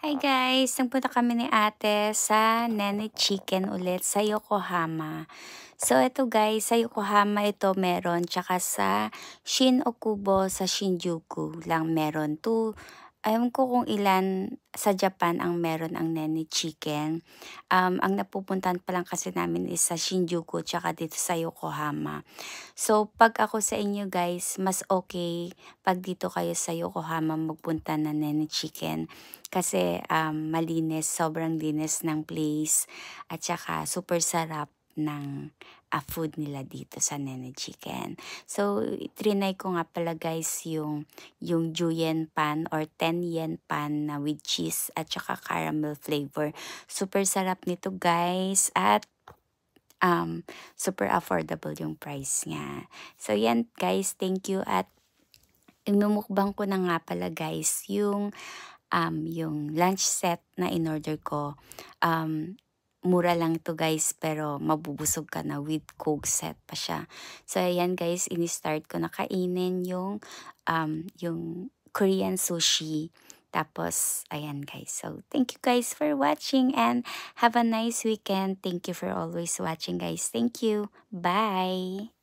Hi guys! Nagpunta kami ni ate sa Nene Chicken ulit sa Yokohama. So ito guys, sa Yokohama ito meron, tsaka sa Shin-Okubo sa Shinjuku lang meron. Ewan ko kung ilan sa Japan ang meron ang Nene Chicken. Ang napupuntahan pa lang kasi namin is sa Shinjuku tsaka dito sa Yokohama. So, pag ako sa inyo guys, mas okay pag dito kayo sa Yokohama magpunta ng Nene Chicken. Kasi malinis, sobrang linis ng place at saka super sarap ng food nila dito sa Nene Chicken. So, trinay ko nga pala guys yung Juyen pan or 10 yen pan na with cheese at saka caramel flavor. Super sarap nito guys at super affordable yung price niya. So yan guys, thank you at imumukbang ko na nga pala guys yung lunch set na in-order ko. Mura lang to guys pero mabubusog ka na with Coke set pa siya. So ayan guys, ini-start ko na kainin yung Korean sushi. Tapos, ayan guys. So, thank you guys for watching and have a nice weekend. Thank you for always watching guys. Thank you. Bye!